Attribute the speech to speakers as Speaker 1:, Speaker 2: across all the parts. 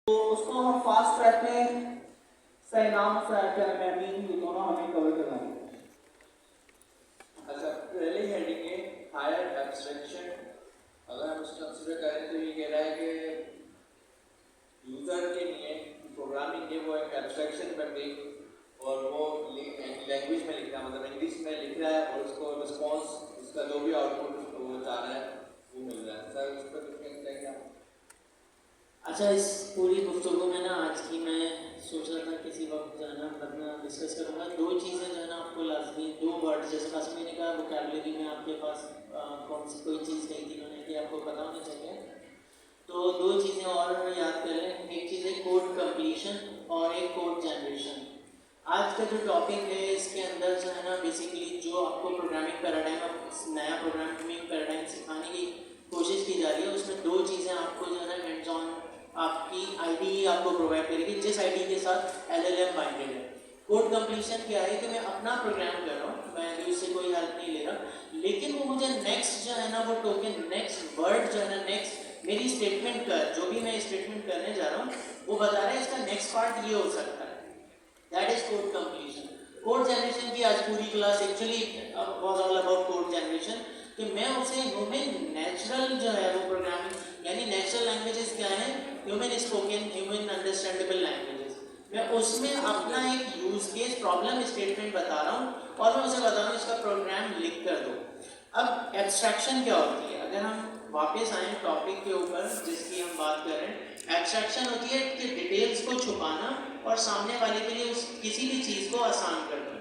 Speaker 1: तो उसको हम फास्ट ट्रैक में सही नाम में दोनों हमें कवर करना है।
Speaker 2: अच्छा, पहली हेडिंग है हायर एब्स्ट्रैक्शन। अगर हम उसको कंसीडर करें तो ये कह रहा है कि यूजर के लिए प्रोग्रामिंग है वो एक एब्स्ट्रैक्शन बन गई और वो लैंग्वेज में लिख रहा है, मतलब इंग्लिश में लिख रहा है और उसको रिस्पॉन्स उसका जो भी आउटपुट वो चाह रहा है वो मिल रहा है। सर उस पर कुछ कहना क्या?
Speaker 3: अच्छा, इस पूरी गुफ्तगू में ना आज की मैं सोच रहा था किसी वक्त जो है ना अपना डिस्कस करूँगा। दो चीज़ें जो है ना आपको लाजमी, दो वर्ड जैसे काश्मीर ने कहा वोकैबुलरी में आपके पास कौन सी कोई चीज़ कही थी मैंने कि आपको पता होनी चाहिए, तो दो चीज़ें और याद कर लें। एक चीज़ है कोड कंप्लीशन और एक कोड जनरेशन। आज का जो टॉपिक है इसके अंदर जो है ना बेसिकली जो आपको प्रोग्रामिंग पैराडाइम, नया प्रोग्रामिंग पैराडाइम सिखाने की कोशिश की जा रही है, उसमें दो चीज़ें आपको जो है ना हैंड्स ऑन आपकी आईडी आपको प्रोवाइड करेगी जिस आईडी के साथ एलएलएम बाइंडेड है। कोड कंप्लीशन क्या है कि मैं अपना प्रोग्राम कर रहा हूँ, मैं अभी उससे कोई हेल्प नहीं ले रहा, लेकिन वो मुझे नेक्स्ट जो है ना वो टोकन, नेक्स्ट वर्ड जो है ना, नेक्स्ट मेरी स्टेटमेंट का जो भी मैं स्टेटमेंट करने जा रहा हूँ वो बता रहा है इसका नेक्स्ट पार्ट ये हो सकता है। That is code completion. Code generation की आज पूरी class actually was all about code generation, कि मैं उसे ह्यूमन नेचुरल जो है वो प्रोग्रामिंग यानी नेचुरल लैंग्वेजेस क्या है, human spoken, human understandable languages, मैं उसमें अपना एक यूज केस प्रॉब्लम स्टेटमेंट बता रहा हूँ और मैं उसे बता रहा हूँ इसका प्रोग्राम लिख कर दो। अब एब्स्ट्रैक्शन क्या होती है, अगर हम वापस आए टॉपिक के ऊपर जिसकी हम बात कर रहे हैं, एब्स्ट्रैक्शन होती है कि डिटेल्स को छुपाना और सामने वाले के लिए उस किसी भी चीज़ को आसान कर देना।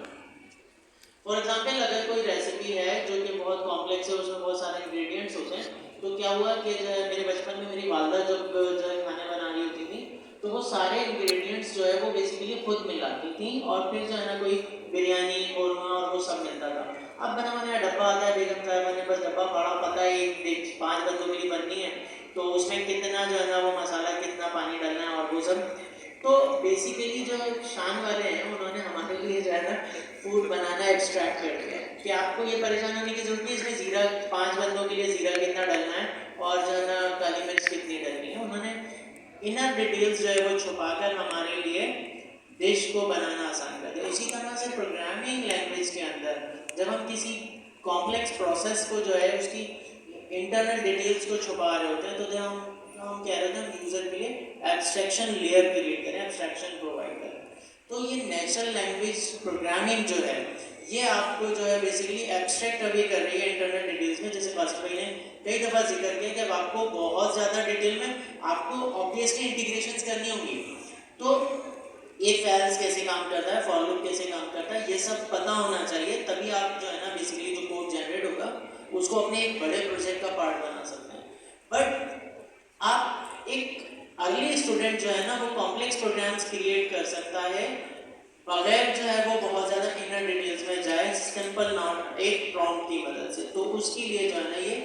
Speaker 3: फॉर एग्जाम्पल, अगर कोई रेसिपी है जो कि बहुत कॉम्प्लेक्स है, उसमें बहुत सारे इंग्रेडिएंट्स होते हैं, तो क्या हुआ कि जो है मेरे बचपन में मेरी वालदा जब जो है खाने बना रही होती थी तो वो सारे इंग्रेडिएंट्स जो है वो बेसिकली खुद मिलाती थी और फिर जो है ना कोई बिरयानी कौरमा और वो सब मिलता था। अब बना बनाया डब्बा आता है बेगम साहब ने बस डब्बा फाड़ा, पता है एक 5 बंदों के लिए बननी है तो उसमें कितना जो है ना वो मसाला कितना पानी डालना है और वो सब। तो बेसिकली जो शान वाले हैं उन्होंने हमारे लिए जो है ना फूड बनाना एक्सट्रैक्ट कर दिया है कि आपको ये परेशान होने की जरूरत नहीं, इसमें जीरा 5 बंदों के लिए जीरा कितना डालना है और जो है ना काली मिर्च कितनी डालनी है। उन्होंने इनर डिटेल्स जो है वो छुपाकर हमारे लिए डिश को बनाना आसान कर दिया। उसी तरह से प्रोग्रामिंग लैंग्वेज के अंदर जब हम किसी कॉम्प्लेक्स प्रोसेस को जो है उसकी इंटरनल डिटेल्स को छुपा रहे होते हैं तो जब हम कह रहे थे हम यूज़र के लिए एब्स्ट्रैक्शन लेयर क्रिएट करें, एब्स्ट्रैक्शन प्रोवाइड करें। तो ये नेचुरल लैंग्वेज प्रोग्रामिंग जो है ये आपको जो है बेसिकली एब्स्ट्रैक्ट अवे कर रही है इंटरनल डिटेल्स में। जैसे कासिम भाई ने कई दफ़ा जिक्र किया कि अब आपको बहुत ज़्यादा डिटेल में आपको ऑब्वियसली इंटीग्रेशंस करनी होंगी, तो इफ एल्स कैसे काम करता है, फॉर लूप कैसे काम करता है, ये सब पता होना चाहिए, तभी आप जो है ना बेसिकली जो कोड जनरेट होगा उसको अपने एक बड़े प्रोजेक्ट का पार्ट बना सकते हैं। बट आप एक अर्ली स्टूडेंट जो है ना वो कॉम्प्लेक्स प्रोग्राम्स क्रिएट कर सकता है बगैर जो है वो बहुत ज़्यादा इनर डिटेल्स में जाए, सिंपल नॉट एक प्रॉम्प्ट की मदद से। तो उसके लिए जो है ना ये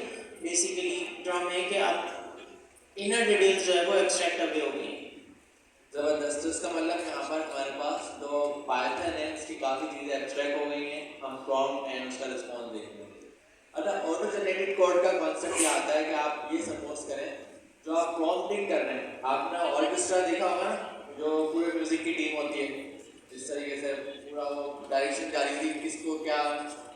Speaker 3: बेसिकली ड्रम है कि आप इनर डिटेल्स जो है वो एक्सट्रैक्ट अवे होगी।
Speaker 2: ज़बरदस्त। तो इसका मतलब यहाँ पर हमारे पास जो पाइथन है उसकी काफ़ी चीज़ें एब्स्ट्रैक्ट हो गई हैं, हम प्रॉम्प्ट एंड उसका रिस्पॉन्स देखेंगे। अच्छा, ऑटो जनरेटेड कोड का कॉन्सेप्ट ये आता है कि आप ये सपोज करें जो आप प्रॉम्प्टिंग कर रहे हैं, आपने ऑर्केस्ट्रा देखा होगा ना, जो पूरे म्यूजिक की टीम होती है, जिस तरीके से पूरा वो डायरेक्शन जारी थी किसको क्या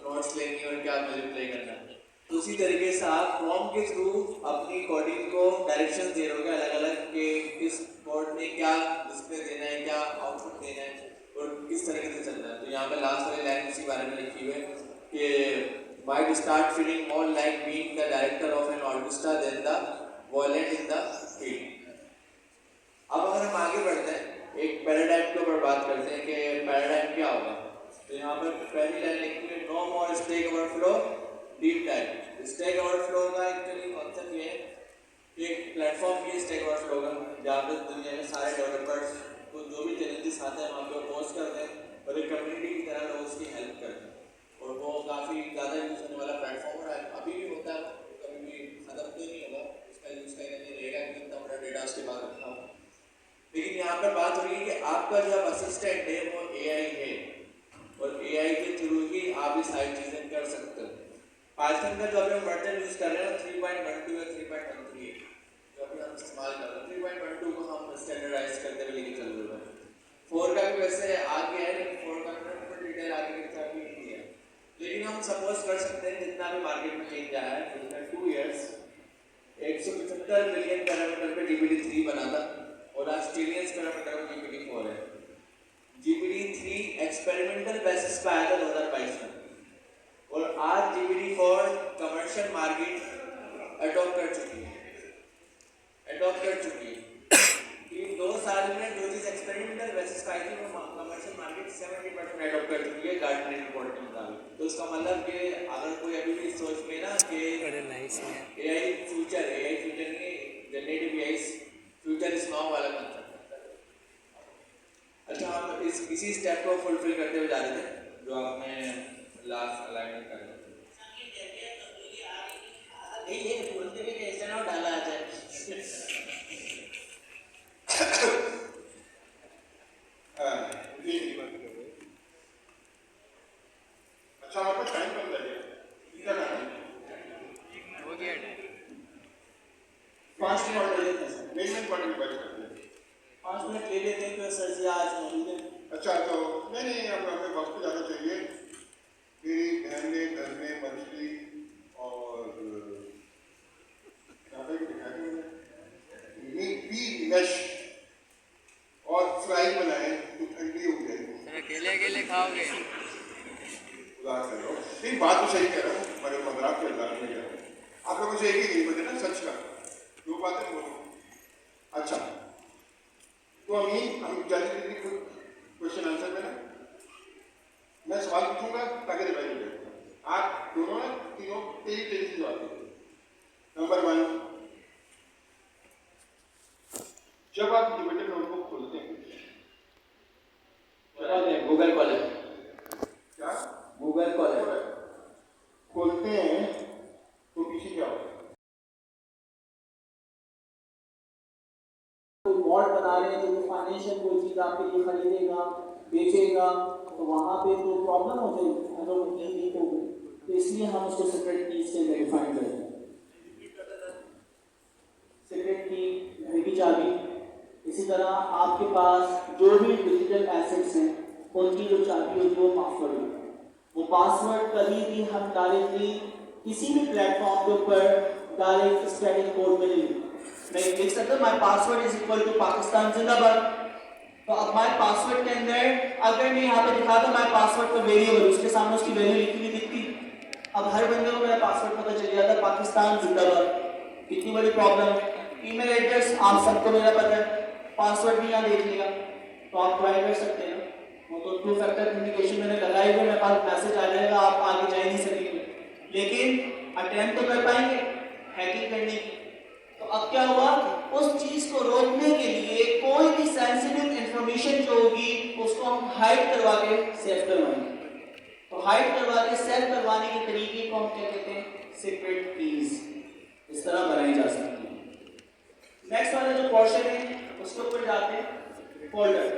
Speaker 2: नोट्स लेनी और क्या म्यूजिक प्ले करना है, तो उसी तरीके से आप प्रॉम्प्ट के थ्रू अपनी कोडिंग को डायरेक्शन दे रहोगे अलग अलग कि किस कोड में क्या डिस्प्ले देना है, क्या आउटपुट देना है और किस तरीके से चलना है। तो यहाँ पे लास्ट वाली लाइन इसी बारे में लिखी हुई है कि might start feeling more like being the director of an orchestra than the violin in the field। अब अगर हम आगे बढ़ते हैं एक पैराडाइम के ऊपर बात करते हैं कि पैराडाइम क्या होगा, तो यहाँ पर पहली लाइन लिखी हुई है no more stack overflow deep type. Stack overflow का एक्चुअली कॉन्सेप्ट ये है कि एक प्लेटफॉर्म की स्टैक ओवरफ्लो का जहाँ पे दुनिया में सारे डेवलपर्स को जो भी चैलेंजेस आते हैं वहाँ पे पोस्ट करते हैं और एक कम्युनिटी की तरह लोग उसकी हेल्प करते हैं और वो काफ़ी ज़्यादा यूज़ होने वाला प्लेटफॉर्म है। अभी भी होता है, कभी भी ख़त्म तो नहीं होगा, उसका यूज़ कहीं ना कहीं रहेगा कि इतना बड़ा डेटा उसके बाद रखा हो। लेकिन यहाँ पर बात हो रही है कि आपका जो असिस्टेंट है वो एआई है और एआई के थ्रू ही आप ये सारी चीज़ें कर सकते हो। पाइथन का जो अभी हम वर्जन यूज़ कर रहे हैं 3.12 या 3.13 जो अभी हम इस्तेमाल कर रहे हैं, 3.12 को हम स्टैंडर्डाइज करते हुए लेके चल रहे हैं। 4 का भी वैसे आ गया है, लेकिन 4 का फुल डिटेल आगे की तरफ भी नहीं है। लेकिन हम सपोज कर सकते हैं जितना भी मार्केट में चेंज आया है, उसमें 2 इयर्स 175 मिलियन पैरामीटर पे GPT-3 बना था और आज ट्रिलियंस पैरामीटर पे GPT-4 है। GPT-3 एक्सपेरिमेंटल बेसिस पे आया था 2022 में और आज GPT-4 कमर्शियल मार्केट अडॉप्ट कर चुकी है। इन 2 साल में जो चीज एक्सपेरिमेंटल बेसिस पे आई थी वो कमर्शियल मार्केट 70% अडॉप्ट कर चुकी है गार्टनर रिपोर्ट के मुताबिक। तो इसका मतलब कि अगर कोई अभी भी सोच में ना कि AI फ्यूचर नहीं, generative AI future is now वाला कंसेप्ट। अच्छा, हम इसी स्टेप को फुलफिल करते हुए जा रहे थे जो आपने लास्ट अलाइनमेंट कर लिया।
Speaker 3: ये बोलते हुए कैसे ना डाला आ जाए।
Speaker 4: अच्छा, आपका टाइम कम लगेगा, कितना टाइम हो गया?
Speaker 1: 5 मिनट ले लेते हैं सर,
Speaker 4: मैनेजमेंट पॉइंट भी बात करते हैं।
Speaker 1: 5 मिनट ले लेते हैं तो सर जी आज मौजूद है।
Speaker 4: अच्छा, तो नहीं अब हमें वक्त ज़्यादा चाहिए। मेरी बहन ने घर में मछली और मैश और फ्राई बनाए तो ठंडी हो गई।
Speaker 5: अकेले खाओगे?
Speaker 4: उदास कर रहा हूँ, नहीं बात तो सही कह रहा हूँ, मगर मजाक के अंदाज में कह रहा हूँ। आप लोगों से एक ही नहीं बचे ना सच का, 2 बातें बोलो। अच्छा, तो अमीन हम जल्दी क्वेश्चन आंसर में ना मैं सवाल पूछूंगा ताकि रिवाइज हो जाए। आप दोनों ना तीनों तेजी से जवाब दीजिए। नंबर 1, जब आप डिबेटर नोटबुक खोलते हैं
Speaker 2: गूगल कॉलेज
Speaker 4: क्या
Speaker 2: गूगल कॉलेज
Speaker 4: खोलते हैं तो पीछे क्या होता है?
Speaker 1: कोई मॉड बना रहे हैं तो फाइनेंशियल कोई चीज आपके लिए खरीदेगा बेचेगा तो वहाँ पे तो प्रॉब्लम हो जाएगी अगर वो की लीक हो गई। तो इसलिए हम उसको सीक्रेट की से वेरीफाई करते हैं। सीक्रेट की घर की चाबी। इसी तरह आपके पास जो भी डिजिटल एसेट्स हैं उनकी जो चाबी होगी वो पासवर्ड होगा। वो पासवर्ड कभी भी हम डायरेक्टली किसी भी प्लेटफॉर्म के ऊपर डायरेक्ट स्टैटिक कोड में नहीं मैं लिख सकता हूँ my password is equal to Pakistan जिंदाबाद। तो अब माई पासवर्ड के अंदर अगर मैं यहाँ पे दिखाता माई पासवर्ड का वेरिएबल उसके सामने उसकी वैल्यू लिखी हुई दिखती। अब हर बंदे को मेरा पासवर्ड पता चल जाता पाकिस्तान जिंदाबाद। कितनी बड़ी प्रॉब्लम है। ईमेल एड्रेस आप सबको मेरा पता है, पासवर्ड भी यहाँ देख लिया तो आप ट्राई कर सकते हैं। वो तो 2 फैक्टर ऑथेंटिकेशन मैंने लगाई हुई, मेरे पास मैसेज आ जाएगा आप आगे जा ही नहीं सकेंगे, लेकिन अटेम्प्ट तो कर पाएंगे हैकिंग करने की। तो अब क्या हुआ, उस चीज को रोकने के लिए कोई भी सेंसिटिव इंफॉर्मेशन जो होगी उसको हम हाइड करवा के सेव करवाएंगे। तो हाइड करवा के सेव करवाने के तरीके को हम क्या कहते हैं, सीक्रेट कीज। इस तरह बनाई जा सकती है। नेक्स्ट वाला जो पोर्शन है उसके ऊपर जाते हैं, फोल्डर।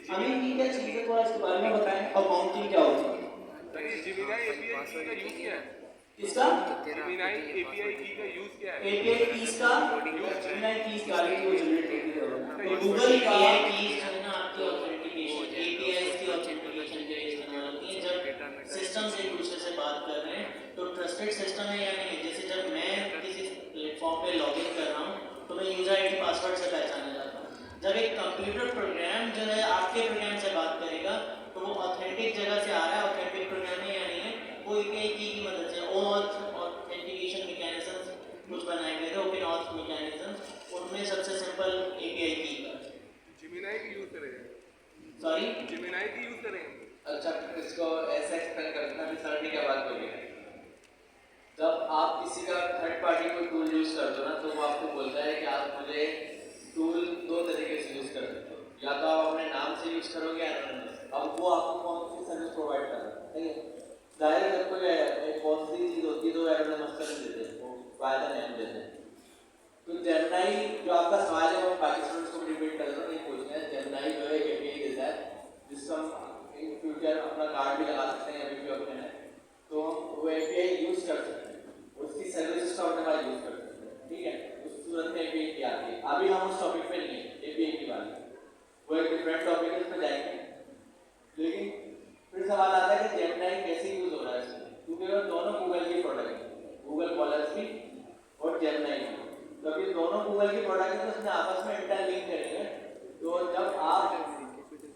Speaker 1: हमें ये क्या चीज है थोड़ा इसके बारे में बताएं और काउंटिंग क्या होती है। किसका
Speaker 5: Gemini API की का यूज क्या है?
Speaker 1: API कीज का Gemini कीज का वो जनरेट करती है। तो गूगल का
Speaker 3: API कीज जो है ना आपकी ऑथेंटिकेशन APIs की ऑथेंटिकेशन के लिए इस्तेमाल होती है। जब सिस्टम्स एक दूसरे से बात कर रहे हैं तो ट्रस्टेड सिस्टम है या नहीं। जैसे जब मैं किसी प्लेटफॉर्म पे लॉगिन कर रहा हूँ तो मैं यूजर आईडी पासवर्ड से पहचाना जाता हूँ। जब एक कंप्यूटर प्रोग्राम जो है आपके प्रोग्राम से बात करेगा तो वो ऑथेंटिक जगह से आ रहा है, ऑथेंटिक प्रोग्राम है या नहीं है। वो API की मदद से OAuth ऑथेंटिकेशन मैकेनिज्म्स कुछ बनाए गए थे, ओपन ऑथ मैकेनिज्म्स, उनमें सबसे सिंपल API की था।
Speaker 5: Gemini की यूज करेंगे?
Speaker 1: सॉरी
Speaker 5: Gemini की यूज करेंगे?
Speaker 2: अच्छा, इसको ऐसे एक्सप्लेन करना भी सर ने क्या बात बोली है। जब आप किसी का थर्ड पार्टी कोई टूल यूज करते हो ना तो वो आपको बोलता है कि आप मुझे टूल 2 तरीके से यूज कर सकते हो, या तो आप अपने नाम से यूज करोगे या अब वो आपको कौन सी सर्विस प्रोवाइड कर रहा है। ठीक है, जाहिर है जब कोई एक बहुत सी चीज होती है तो एरोनोमस कर देते हैं, वो फायदा नहीं देते हैं। तो जेमिनाई जो आपका सवाल है वो बाकी स्टूडेंट्स को रिपीट कर रहा हूँ, ये पूछना है। जेमिनाई जो है एक API देता है जिससे हम इन फ्यूचर अपना कार्ड भी लगा सकते हैं, अभी भी ऑप्शन है तो हम वो API यूज कर सकते हैं, उसकी सर्विसेज का अपने पास यूज कर सकते हैं। ठीक है, उस सूरत में API की आती है। अभी हम उस टॉपिक पे नहीं है, API की बात है, वो एक डिफरेंट टॉपिक है, उस पर जाएंगे। लेकिन फिर सवाल आता है कि जेमिनी कैसे यूज हो रहा है इसमें, क्योंकि वो दोनों गूगल की प्रोडक्ट है, गूगल कॉलर्स की और जेमिनी की। तो अभी दोनों गूगल की प्रोडक्ट है, तो उसमें आपस में इंटरलिंक करेंगे। तो जब आप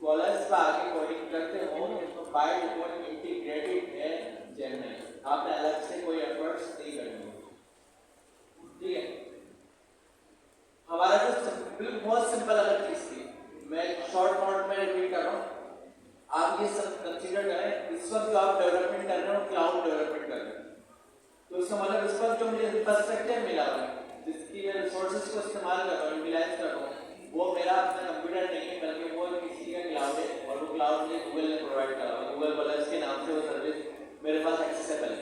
Speaker 2: कॉलर्स पर आगे कोडिंग करते हो तो बाय डिफॉल्ट इंटीग्रेटेड है जेमिनी, आपने अलग से कोई एफर्ट्स नहीं करनी, ठीक है। हमारा जो बिल्कुल बहुत सिंपल अलग चीज थी, मैं शॉर्ट नोट में रिपीट कर रहा हूँ, आप ये सब कंसीडर करें। इस वक्त जो आप डेवलपमेंट कर रहे हो क्लाउड डेवलपमेंट कर रहे हो, तो इसका मतलब इस वक्त जो मुझे इंफ्रास्ट्रक्चर मिला हुआ है, जिसकी मैं रिसोर्सेज को इस्तेमाल कर रहा हूँ, यूटिलाइज कर रहा हूँ, वो मेरा अपना कंप्यूटर नहीं है, बल्कि वो किसी का क्लाउड है, और वो क्लाउड मुझे गूगल ने प्रोवाइड करा हुआ है। गूगल कॉलर्स के नाम से वो सर्विस मेरे पास एक्सेसिबल है।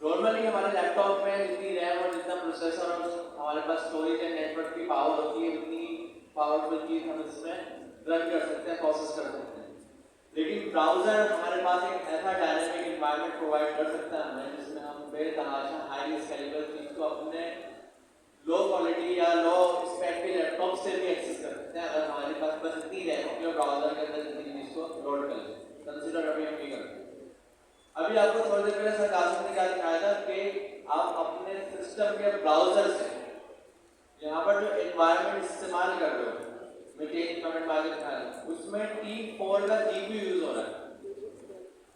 Speaker 2: नॉर्मली हमारे लैपटॉप में जितनी रैम और जितना प्रोसेसर और हमारे पास स्टोरेज एंड नेटवर्क की पावर होती है, उतनी पावरफुल चीज हम इसमें रन कर सकते हैं, प्रोसेस कर सकते हैं। लेकिन ब्राउजर हमारे पास एक ऐसा डायनेमिक एनवायरनमेंट प्रोवाइड कर सकता है हमें, जिसमें हम बेतहाशा हाईली स्केलेबल चीज को अपने लो क्वालिटी या लो स्पेक के लैपटॉप से भी एक्सेस कर सकते हैं, अगर हमारे पास बस इतनी रैम हो कि ब्राउजर के अंदर जितनी चीज को लोड कर ले। कंसीडर अभी हम नहीं करते। अभी आपको थोड़ी देर पहले सर कासिम ने क्या दिखाया था कि आप अपने सिस्टम के ब्राउजर से यहाँ पर जो एनवायरनमेंट इस्तेमाल कर रहे हो, मैं टेक कमेंट आगे दिखाया, उसमें T4 का GPU यूज हो रहा है,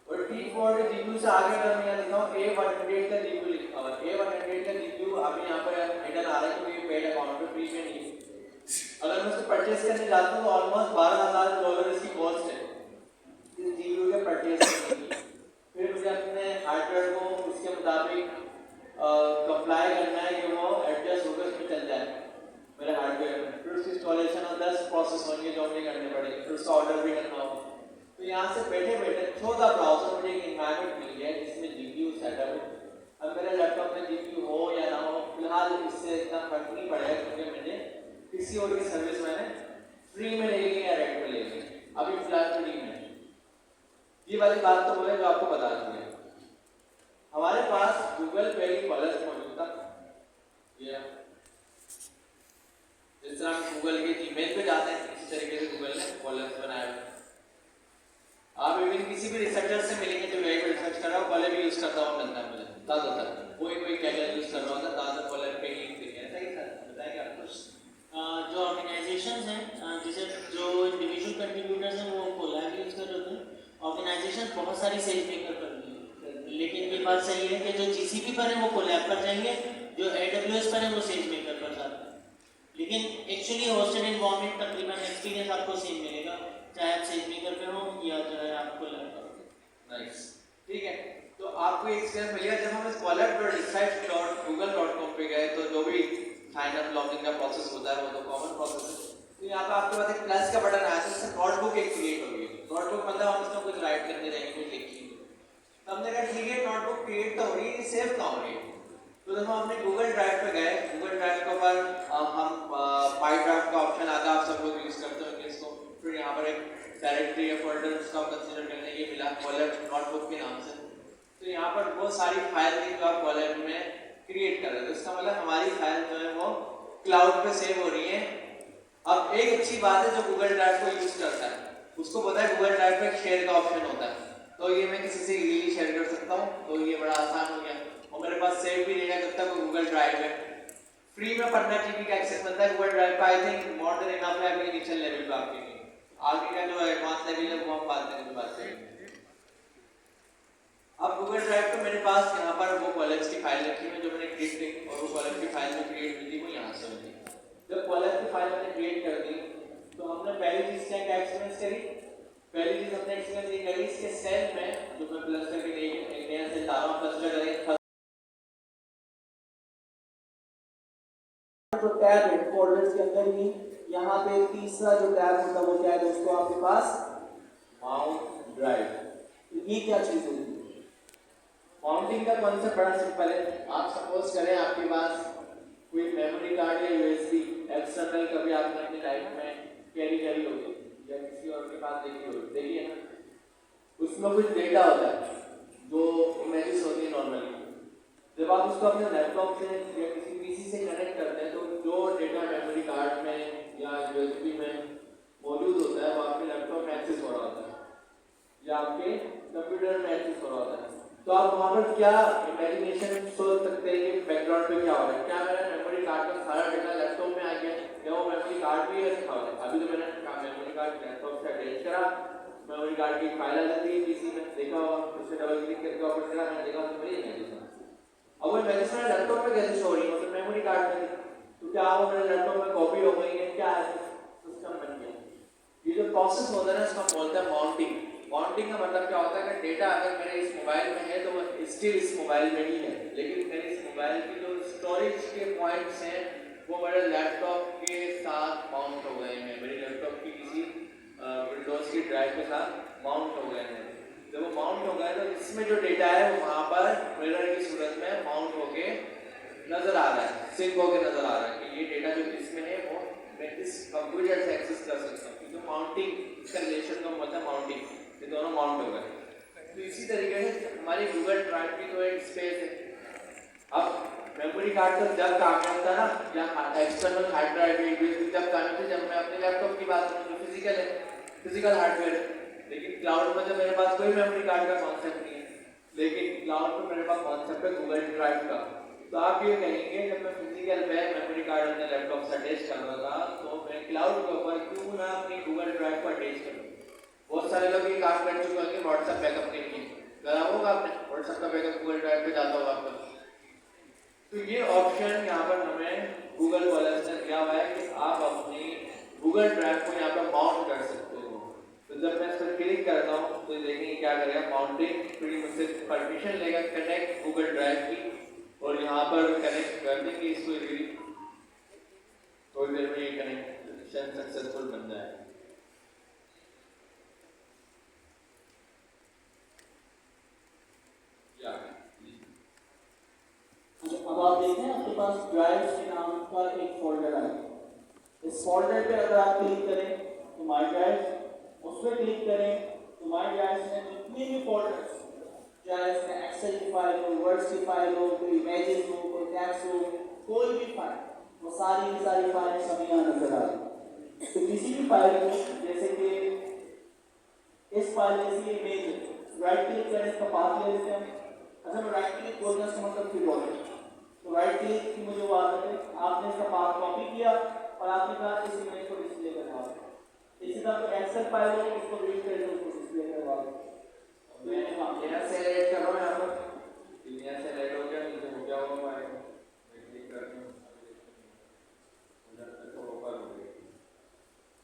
Speaker 2: और T4 के GPU से आगे अगर मैं यहाँ दिखाऊँ A100 का GPU लिखा हुआ है। A100 का GPU अभी यहाँ पर हिडन आ रहा है, क्योंकि पेड अकाउंट पे फ्री में नहीं है। अगर मैं उसको परचेस करने जाता हूँ तो ऑलमोस्ट $12,000 इसकी कॉस्ट है इस GPU के परचेस करने की। फिर मुझे अपने हार्डवेयर को उसके मुताबिक कंप्लाई करना है कि वो एडजस्ट होकर उसमें चल जाए मेरे हार्डवेयर में। फिर उसकी इंस्टॉलेशन और 10 प्रोसेस होंगे जो मुझे करने पड़ेंगे, फिर उसका ऑर्डर भी करना हो। तो यहाँ से बैठे बैठे थ्रू द ब्राउजर मुझे एक इन्वायरमेंट मिल गया जिसमें GPU सेटअप है। अब मेरे लैपटॉप में GPU हो या ना हो, फिलहाल इससे इतना फर्क नहीं पड़ेगा, क्योंकि मैंने किसी और की सर्विस मैंने फ्री में ले ली या रेंट में ले ली, अभी फिलहाल फ्री में। ये वाली बात तो बोले जो आपको बता दूंगा। हमारे पास गूगल पे की कॉलर्स मौजूद था, ये जिस तरह हम गूगल के जीमेल पे जाते हैं इसी तरीके से गूगल ने कॉलर्स बनाया है। आप इवन किसी भी रिसर्चर से मिलेंगे जो यही पे रिसर्च कर रहा हो, कॉलर भी यूज करता हूँ मिलता है मुझे ज़्यादातर, कोई कैगल यूज कर रहा होता है ज़्यादातर कॉलर पे ही लिंक है। सही सर बताएंगे आपको।
Speaker 3: जो ऑर्गेनाइजेशंस हैं, जैसे जो इंडिविजुअल कंट्रीब्यूटर्स हैं वो कोलैब यूज कर रहे होते हैं, ऑर्गेनाइजेशन बहुत सारी सेज मेकर कर रही है। लेकिन ये बात सही है कि जो GCP पर है वो कोलैब कर जाएंगे, जो AWS पर है वो सेज मेकर पर जाते हैं। लेकिन एक्चुअली होस्टेड एनवायरनमेंट तकरीबन एक्सपीरियंस आपको सेम मिलेगा, चाहे आप सेज मेकर पे हो या जो है आप कोलैब पर हो।
Speaker 2: नाइस, ठीक है। तो आपको एक्सपीरियंस मिलेगा। जब हम इस colab.research.google.com पे गए तो जो भी साइन अप लॉगिन का प्रोसेस होता है वो तो कॉमन प्रोसेस है। तो यहाँ पे आपके पास एक प्लस का बटन आया था, इससे नोटबुक एक क्रिएट होगी। नोटबुक मतलब हम इसमें कुछ राइट करने जाएंगे, कुछ लिखिए। तो हमने कहा ठीक है नोटबुक क्रिएट तो हो रही है, सेव कहाँ हो रही है? तो जब हम अपने गूगल ड्राइव पे गए, गूगल ड्राइव के ऊपर हम पाई ड्राइव का ऑप्शन आता है, आप सब लोग यूज करते होंगे इसको। फिर यहाँ पर एक डायरेक्टरी या फोल्डर उसका कंसीडर करने ये मिला कॉलर नोटबुक के नाम से। तो यहाँ पर बहुत सारी फाइल थी जो आप कॉलर में क्रिएट कर रहे थे, इसका मतलब हमारी फाइल जो है वो क्लाउड पे सेव हो रही है। अब एक अच्छी बात है जो गूगल ड्राइव को यूज करता है, उसको पता है गूगल ड्राइव पे शेयर का ऑप्शन होता है, तो ये मैं किसी से इजीली शेयर कर सकता हूँ, तो ये बड़ा आसान हो गया। और मेरे पास सेव भी रहेगा जब तक गूगल ड्राइव है। फ्री में 15 GB का एक्सेस मिलता है गूगल ड्राइव का। I think more than enough है अभी इनिशियल लेवल पे आपके लिए। आगे का जो एडवांस लेवल है वो हम बाद में बात करेंगे। अब गूगल ड्राइव पे मेरे पास यहाँ पर वो कॉलम्स की फाइल रखी है जो मैंने क्रिएट की, और वो कॉलम की फाइल में क्रिएट हुई थी वो यहाँ से हुई। जब कॉलम की फाइल मैंने क्रिएट कर दी तो हमने पहली चीज क्या एक्सपीरियंस करी, पहली चीज हमने एक्सपीरियंस ये करी, इसके सेल में जो मैं प्लस करके एक नया सेल डाला हूं, प्लस करें तो टैब है फोल्डर्स के अंदर ही। यहाँ पे तीसरा जो टैब होता है वो क्या है दोस्तों आपके पास, माउंट ड्राइव। ये क्या चीज होती है? माउंटिंग का कॉन्सेप्ट बड़ा सिंपल है। आप सपोज करें आपके पास कोई मेमोरी कार्ड या USB एक्सटर्नल कभी आपने अपनी लाइफ में कैरी करी होगी या किसी और के पास देखी होगी, देखिए ना, उसमें कुछ डेटा होता है जो इमेजेस होती है नॉर्मली। जब आप उसको अपने लैपटॉप से या किसी PC पीसी से कनेक्ट करते हैं तो जो डेटा मेमोरी कार्ड में या यूएसबी में मौजूद होता है वो आपके लैपटॉप में एक्सेस हो रहा होता है या आपके कंप्यूटर में एक्सेस हो रहा होता है। तो आप वहाँ पर क्या इमेजिनेशन सोच सकते हैं कि बैकग्राउंड पे क्या हो रहा है, क्या मेरा मेमोरी कार्ड का सारा डेटा लैपटॉप में आ गया या वो मेमोरी कार्ड भी रखा हुआ है। अभी तो मैंने मेमोरी कार्ड लैपटॉप से अटैच करा, मेमोरी कार्ड की फाइल आ जाती है पीसी में, देखा होगा, उससे डबल क्लिक करके ओपन करा, मैंने देखा तो मेरी इमेजिनेशन। अब वो इमेजिनेशन लैपटॉप में कैसे शो हो रही है, मतलब मेमोरी कार्ड में, तो क्या वो मेरे लैपटॉप में कॉपी हो गई है, क्या सिस्टम बन गया। ये जो प्रोसेस होता है ना इसका बोलते हैं माउंटिंग। माउंटिंग का मतलब क्या होता है कि डेटा अगर मेरे इस मोबाइल में है तो वो स्टिल इस मोबाइल में ही है, लेकिन मेरे इस मोबाइल की जो स्टोरेज के पॉइंट्स हैं वो मेरे लैपटॉप के साथ माउंट हो गए हैं, मेरे लैपटॉप की किसी विंडोज की ड्राइव के साथ माउंट हो गए हैं। जब वो माउंट हो गए तो इसमें जो डेटा है वो वहाँ पर मिरर की सूरत में माउंट होके नजर आ रहा है, सिंक होके नजर आ रहा है कि ये डेटा जो इसमें है वो मैं इस कंप्यूटर से एक्सेस कर सकता हूँ, क्योंकि माउंटिंग इसका रिलेशन का मतलब माउंटिंग, ये दोनों माउंट हो गए। तो इसी तरीके से हमारी गूगल ड्राइव की तो एक स्पेस है। अब मेमोरी कार्ड तो जब काम करता है ना, या एक्सटर्नल हार्ड ड्राइव जब काम करते, जब मैं अपने लैपटॉप की बात करूँ जो फिजिकल है, फिजिकल हार्डवेयर है, लेकिन क्लाउड में तो मेरे पास कोई मेमोरी कार्ड का कॉन्सेप्ट नहीं है, लेकिन क्लाउड में मेरे पास कॉन्सेप्ट है गूगल ड्राइव का। तो आप ये कहेंगे जब मैं फिजिकल में मेमोरी कार्ड अपने लैपटॉप से अटैच कर रहा था तो मैं क्लाउड के ऊपर क्यों ना अपनी गूगल ड्राइव को अटैच करूँ। बहुत सारे लोग ये काम कर चुके हैं व्हाट्सएप बैकअप के लिए, करा होगा आपने, व्हाट्सएप का बैकअप गूगल ड्राइव पे जाता होगा आपका। तो ये ऑप्शन यहाँ पर हमें गूगल कॉलेज ने दिया हुआ है कि आप अपनी गूगल ड्राइव को यहाँ पर माउंट कर सकते हो। तो जब मैं इस पर क्लिक करता हूँ तो देखेंगे क्या करेगा, माउंटिंग फिर मुझसे परमिशन लेगा कनेक्ट गूगल ड्राइव की, और यहाँ पर कनेक्ट कर देंगे इसको, थोड़ी देर में ये कनेक्शन सक्सेसफुल बन जाएगा।
Speaker 1: अब आप देखते हैं आपके पास ड्राइव्स के नाम का एक फोल्डर है। इस फोल्डर पे अगर आप क्लिक करें तो माय ड्राइव, उस पर क्लिक करें तो माय ड्राइव में जितने भी फोल्डर्स, चाहे इसमें एक्सेल की फाइल हो, वर्ड्स की फाइल हो, कोई इमेजेस हो, कोई टेक्स्ट हो, कोई भी फाइल, वो सारी की सारी फाइलें सब यहाँ नजर आ रही। तो किसी भी फाइल को, जैसे कि इस फाइल जैसी इमेज, राइट क्लिक करें, इसका पाथ ले लेते हैं। अच्छा, मैं राइट क्लिक बोलना इसका मतलब फिर हो गया, तो राइट क्लिक की मुझे वो आदत है, आपने इसका पाथ कॉपी किया और आपने कहा इस इमेज को डिस्प्ले करवा दो। इसी तरह एक्सेल फाइल हो, उसको रीड करके उसको डिस्प्ले करवा दो। तो
Speaker 2: यहाँ से ऐड कर रहा हूँ, यहाँ पर यहाँ से ऐड हो गया, नीचे हो गया होगा, मैं क्लिक करती हूँ, उधर तक ऊपर हो गया।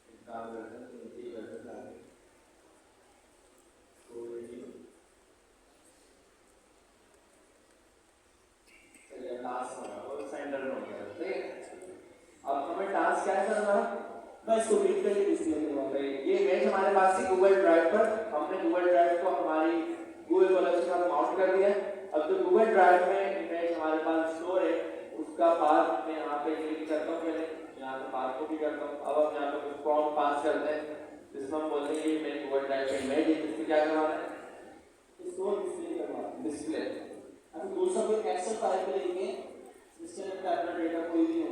Speaker 2: एक काम करते हैं, नीचे ही करते हैं, टास्क और सेंटर में हो गया, ठीक है। अब हमें टास्क क्या करना है,
Speaker 1: मैं इसको रीड करके डिस्प्ले करवा दूँ।
Speaker 2: ये इमेज हमारे पास थी गूगल ड्राइव पर, हमने गूगल ड्राइव को हमारी गूगल कॉलेज के साथ माउंट कर दिया। अब जो गूगल ड्राइव में इमेज हमारे पास स्टोर है उसका पाथ मैं यहाँ पे क्लिक करता हूँ, पहले यहाँ पे पाथ को भी करता हूँ। अब हम यहाँ पे कुछ फॉर्म पास करते हैं जिसमें हम बोलते हैं ये मेरे गूगल ड्राइव का इमेज है, जिसको क्या करवाना है,
Speaker 1: इसको डिस्प्ले करवा दूँ।
Speaker 2: डिस्प्ले।
Speaker 1: अब दूसरा कोई एक्सेल फाइल पे लेंगे जिसके अंदर अपना डेटा कोई भी हो,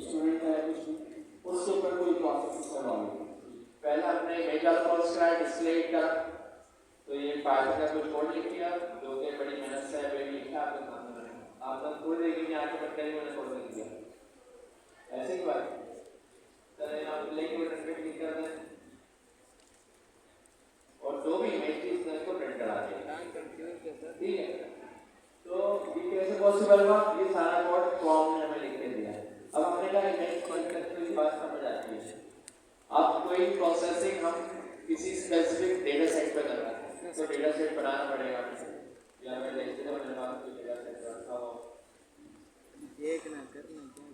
Speaker 1: स्टूडेंट का है कुछ भी, उसके ऊपर कोई प्रोसेस करवा लो।
Speaker 2: पहले हमने इमेज वाला प्रोसेस करा, डिस्प्ले करा, तो ये पाइथन का कुछ कोड लिख दिया जो कि बड़ी मेहनत से है, लिखा आपके सामने, आप सब थोड़ी देखेंगे यहाँ के बच्चे मैंने थोड़ा लिख दिया ऐसे की बात। चलिए आप प्ले के बटन पे क्लिक कर दें और जो भी इमेज थी उसको प्रिंट करा दें, ठीक है। तो ये कैसे पॉसिबल हुआ, ये सारा कोड फॉर्म में हमें लिख के दिया है। अब हमने कहा इमेज कॉन्सेप्ट तो इस बात समझ आती है। अब कोई प्रोसेसिंग हम किसी स्पेसिफिक डेटा सेट पे कर रहे हैं तो डेटा सेट बनाना पड़ेगा, या मैं देखते हैं मेरे पास कोई डेटा सेट रखा हो,
Speaker 3: देखना करना क्या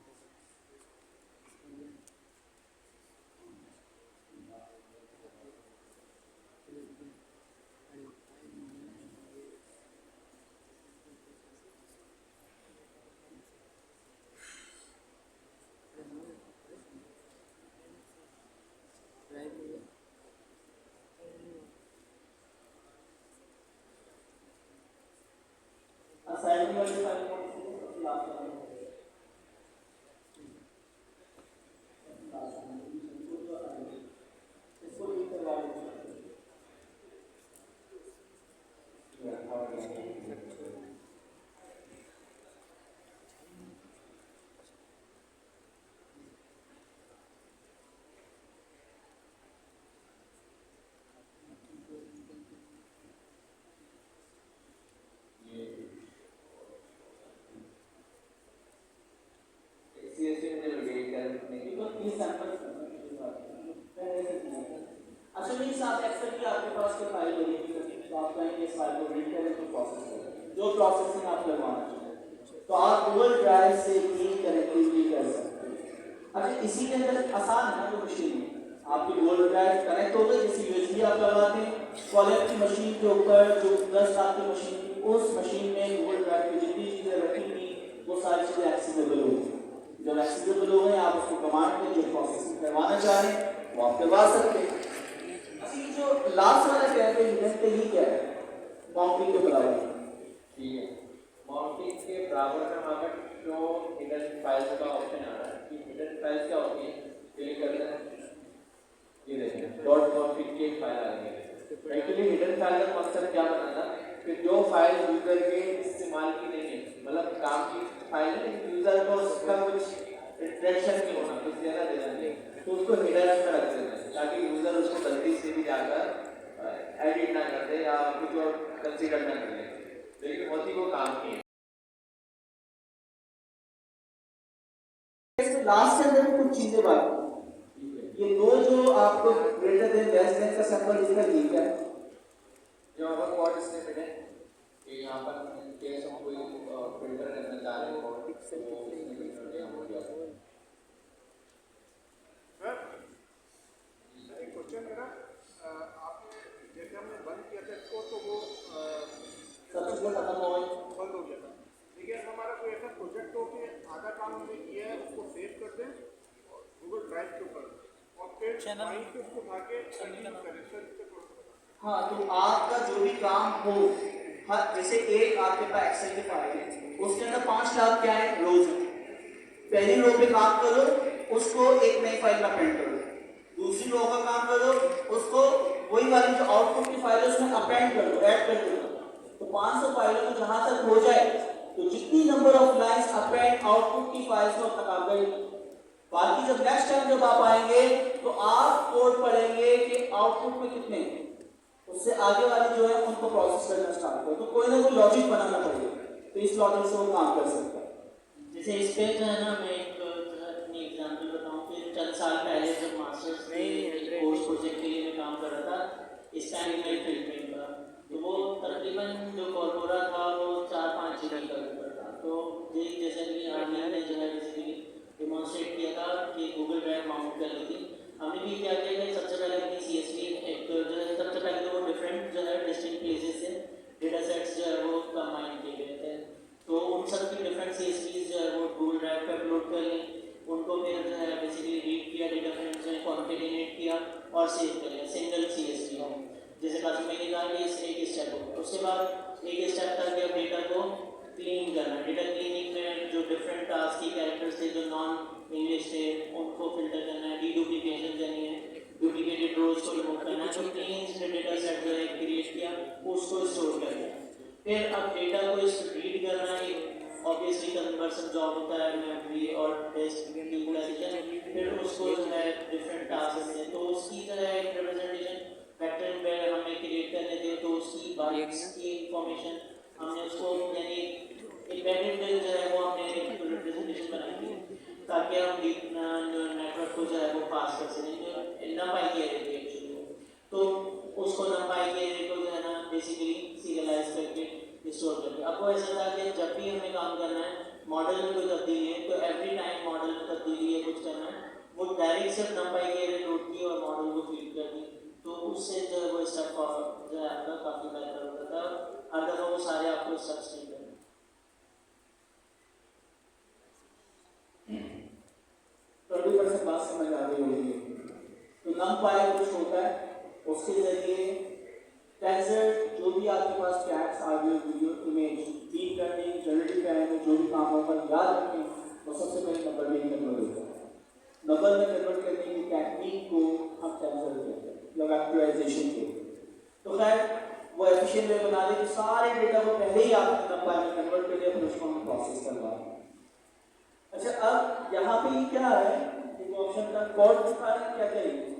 Speaker 1: असाइनमेंट वाली फाइल को लास्ट में सैंपल अच्छा मेरे साथ एक्सेल की आपके पास कोई फाइल होगी तो आप कहेंगे इस फाइल को रीड करें तो प्रोसेस करें जो प्रोसेसिंग आप करवाना चाहते हैं तो आप गूगल ड्राइव से भी कनेक्टिविटी कर सकते हैं। अच्छा इसी के अंदर आसान है ना कोई मुश्किल नहीं आपकी गूगल ड्राइव कनेक्ट हो गई जैसे यूएसबी आप लगाते हैं कॉलेज की मशीन के ऊपर जो 10 लाख की मशीन थी उस मशीन में गूगल ड्राइव की जितनी चीज़ें रखी थी वो सारी चीज़ें एक्सेसिबल हो गई जब एक्सेसिबल हो गए आप उसको कमांड में जो प्रोसेसिंग करवाना चाह रहे हैं वो आप करवा सकते हैं। अच्छा जो लास्ट वाला क्या है हिडन पे ही क्या है माउंटिंग के बराबर
Speaker 2: ठीक है माउंटिंग के बराबर में हमारा जो हिडन फाइल्स का ऑप्शन आ रहा है कि हिडन फाइल्स क्या होती है क्लिक करते हैं ये देखिए डॉट कॉन्फिग की फाइल आ रही है एक्चुअली हिडन फाइल का मकसद क्या बनाना कि जो फाइल यूजर के इस्तेमाल की नहीं है मतलब काम की फाइल है यूजर को उसका कुछ इंटरेक्शन नहीं होना कुछ ज़्यादा देना नहीं तो उसको हिडन में रख देना है ताकि यूजर उसको गलती से भी जाकर एडिट ना कर दे या कुछ और कंसीडर ना कर ले लेकिन होती वो काम की
Speaker 1: है लास्ट के अंदर कुछ चीजें बात ये दो जो आपको ग्रेटर देन लेस देन का सैंपल दिखा ठीक है
Speaker 2: जो हमारा कोड स्निपेट है कि यहाँ पर केस हम कोई फिल्टर करना चाह रहे हैं और
Speaker 4: एक क्वेश्चन मेरा आपने जैसे हमने बंद किया था इसको तो वो
Speaker 1: सबसे बड़ा खत्म हो गई
Speaker 4: बंद हो गया था लेकिन हमारा कोई ऐसा प्रोजेक्ट हो कि आधा काम हमने किया है उसको सेव कर दें गूगल ड्राइव के ऊपर और फिर वहीं से उसको उठा के कंटिन्यू करें सर इससे थोड़ा सा
Speaker 1: हाँ तो आपका जो भी काम हो हाँ जैसे एक आपके पास एक्सेल की फाइल है उसके अंदर 5 लाख क्या है रोज पहली रो पे काम करो उसको एक नई फाइल में अपेंड करो दूसरी रो का काम करो उसको वही वाली जो आउटपुट की फाइल है उसमें अपेंड कर दो ऐड कर दो तो 500 फाइलों में जहां तक हो जाए तो जितनी number of lines append output की फाइल्स को तक आप गए बाकी जब नेक्स्ट टाइम जब आप आएंगे तो आप कोड पढ़ेंगे कि आउटपुट में कितने हैं उससे आगे वाले जो है उनको प्रोसेस करना स्टार्ट करो तो कोई ना कोई लॉजिक बनाना पड़ेगा तो इस लॉजिक से वो काम कर सकता है।
Speaker 3: जैसे इस पे जो है ना मैं एक अपनी एग्जांपल बताऊं कि चंद साल पहले जब मास्टर्स कोर्स प्रोजेक्ट के लिए मैं काम कर रहा था स्टैंडिंग फिल्टरिंग का तो वो तकरीबन जो कॉर्पोरा था वो 4-5 GB का ऊपर था तो जैसे कि आर्मी ने जो है बेसिकली डिमॉन्स्ट्रेट किया था कि गूगल ड्राइव माउंट कर ली थी हमने भी क्या किया कि सबसे पहले अपनी CSV एक जो है सबसे पहले तो वो डिफरेंट जो है डिस्टिंक्ट प्लेसेस से डेटा सेट्स जो है वो कंबाइन किए गए थे तो उन सब की डिफरेंट CSVs जो है वो गूगल ड्राइव पर अपलोड कर ली उनको फिर जो है बेसिकली रीड किया डेटा फ्रेम्स में कॉन्केटिनेट किया और सेव कर लिया सिंगल CSV हो जैसे काफी मैंने कहा कि इस एक स्टेप हो उसके बाद एक स्टेप था कि डेटा को क्लीन करना डेटा क्लीनिंग में जो डिफरेंट टास्क की कैरेक्टर्स थे जो नॉन इंग्लिश थे उनको फिल्टर करना है डीडुप्लीकेशन करनी है डुप्लीकेटेड रोज को रिमूव करना है तो क्लीन डेटा सेट जो है क्रिएट किया उसको स्टोर कर दिया फिर अब डेटा को रीड करना है ऑब्वियसली कन्वर्सन जॉब होता है मेमोरी और टेस्ट यूटिलाइजेशन फिर उसको जो है डिफरेंट टास्क है तो उसकी जो है एक रिप्रेजेंटेशन वेक्टर में हमें क्रिएट करने थे तो उसकी बाइट्स की इंफॉर्मेशन हमने उसको यानी एम्बेडेड जो है वो हमने एक रिप्रेजेंटेशन बनाई थी ताकि हम नेटवर्क को जो है वो पास कर सकें नंपाई के एरिया एक्चुअली तो उसको नंपाई के एरिया को जो है ना बेसिकली सीरियलाइज करके स्टोर करके अब वो ऐसा था कि जब भी हमें काम करना है मॉडल में कोई तब्दीली है तो एवरी टाइम मॉडल में तब्दीली है कुछ करना है वो डायरेक्ट सिर्फ नंपाई के एरिया लोड की और मॉडल को फीड कर दी तो उससे जो है वो स्टेप जो है आपका काफ़ी बेहतर होता था हर दफ़ा वो सारे आपको स्टेप्स नहीं करने
Speaker 1: 20% बात समझ आ गई होगी तो NumPy कुछ होता है उसके जरिए टेंसर जो भी आपके पास chats audio video image feed करने जनरेटिव करने में जो भी काम होगा याद रखें वो सबसे पहले नंबर में कन्वर्ट होता है नंबर में कन्वर्ट करने की टेक्निक को हम टेंसर कहते हैं मतलब एक्चुअलाइजेशन के तो खैर वो एफिशिएंट वे बना दे कि सारे डेटा को पहले ही आपने NumPy में कन्वर्ट कर दिया फिर उसको हम प्रोसेस करवा दें। अच्छा अब यहाँ पे ये क्या है एक ऑप्शन का कोड दिखा रहे हैं क्या करेंगे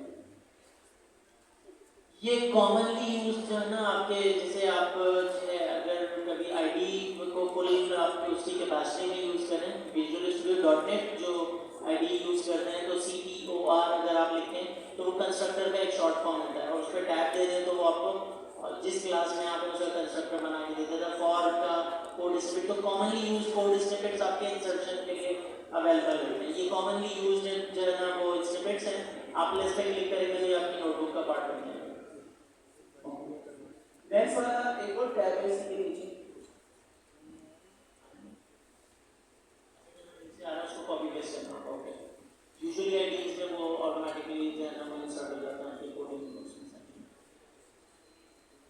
Speaker 3: ये कॉमनली यूज जो है ना आपके जैसे आप अगर कभी आईडी को फुल आप उसकी कैपेसिटी में यूज करें विजुअल स्टूडियो .NET जो आईडी यूज करते हैं तो CTO पे टैब दे दें तो वो आपको जिस क्लास में आप उसका कंस्ट्रक्टर बना के देते थे फॉर का कोड स्निपेट, तो कॉमनली यूज कोड स्निपेट्स आपके इंसर्शन के लिए अवेलेबल होते हैं। ये कॉमनली यूज जो है ना वो स्निपेट्स हैं, आप लिस्ट पे क्लिक करेंगे तो ये आपकी नोटबुक का पार्ट बन जाएगा।
Speaker 1: नेक्स्ट वाला एक और टैब है इसके नीचे,
Speaker 3: उसको कॉपी पेस्ट करना होगा। ओके, यूजुअली आईडीज में वो ऑटोमेटिकली जो है ना वो इंसर्ट हो जाता है आपके कोडिंग सेक्शन में।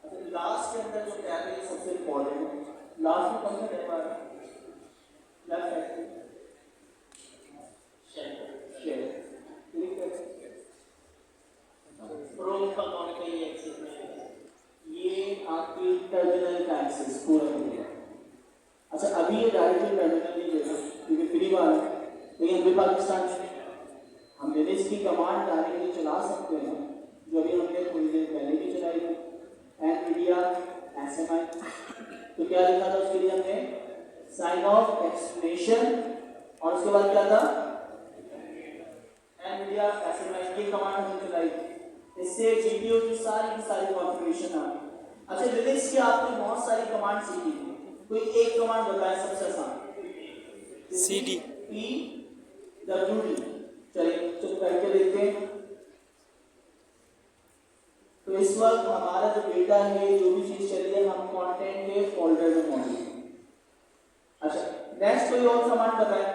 Speaker 1: अच्छा लास्ट के अंदर जो टैब है सबसे इम्पोर्टेंट है, लास्ट में कौन सा टैब आ रहा है? लेफ्ट साइड शेयर क्लिक करें,
Speaker 3: प्रो का कौन का ये एक्सेस में है?
Speaker 1: ये आपकी टर्मिनल का एक्सेस पूरा हो गया। अच्छा अभी ये डायरेक्टली टर्मिनल नहीं देगा क्योंकि फ्री वाला है, लेकिन अभी पाकिस्तान में हम लिनक्स की कमांड डायरेक्टली चला सकते हैं, जो अभी हमने थोड़ी देर पहले भी चलाई थी, NVIDIA SMI। तो क्या लिखा था उसके लिए हमने साइन ऑफ एक्सप्लेनेशन और उसके बाद क्या था NVIDIA SMI, ये कमांड हमने चलाई थी। इससे जीपीयू की सारी कॉन्फ़िगरेशन आ गई। अच्छा लिनक्स की आपने बहुत सारी कमांड सीखी थी, कोई एक कमांड बताए सबसे आसान?
Speaker 3: CD
Speaker 1: PWD। चलिए चुप करके देखते हैं। तो इस वक्त हमारा जो डेटा है, जो भी चीज चल रही है, हम कंटेंट के फोल्डर में मौजूद है। अच्छा नेक्स्ट कोई और कमांड बताएं?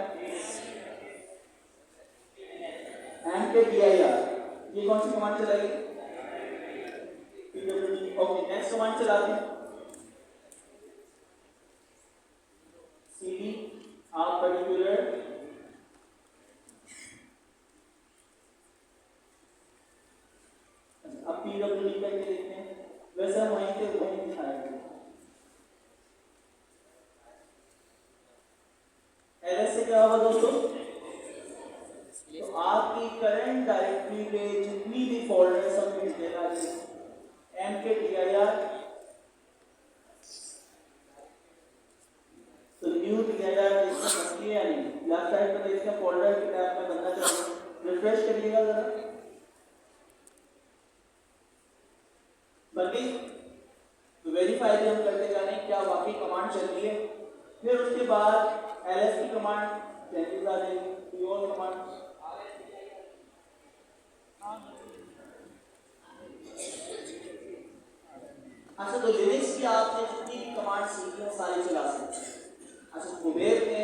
Speaker 1: MKDIR, ये कौन सी कमांड चलाएगी? PWD। ओके नेक्स्ट कमांड चलाते हैं CD आप पर्टिकुलर अब PWD करके देखते हैं, वैसे हम वहीं पे वहीं दिखाएंगे। LS से क्या होगा दोस्तों? तो आपकी करंट डायरेक्टरी पे जितनी भी फोल्डर सब डिटेल आ जाएगी, MKDIR तो न्यू DIR इसका मसली है नहीं, लेफ्ट साइड पर देखते हैं फोल्डर के टैब में बनना चाहिए, रिफ्रेश करिएगा जरा, बन गई। तो वेरीफाई भी हम करते जा रहे हैं क्या वाकई कमांड चल रही है। फिर उसके बाद LS की कमांड चेंजेस आ जाएगी, कोई और कमांड अच्छा तो लिनक्स की आपने जितनी भी कमांड सीखी है सारी चला सकते हैं। अच्छा कुबेर ने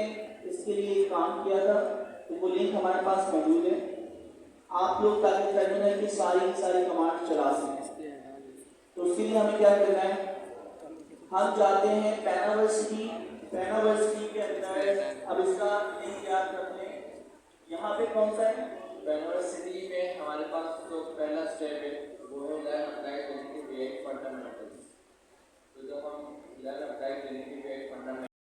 Speaker 1: इसके लिए काम किया था, तो वो लिंक हमारे पास मौजूद है, आप लोग ताकि टर्मिनल की सारी कमांड चला सकें। तो उसके लिए हमें क्या करना है, हम जाते हैं पेनावर्सिटी के अंदर। अब इसका लिंक याद रख लें, यहाँ पे कौन सा है?
Speaker 2: यूनिवर्सिटी में हमारे पास तो पहला स्टेप है वो है लर्न अप्लाई करने के फंडामेंटल्स। तो जब हम लर्न अप्लाई करने के फंडामेंटल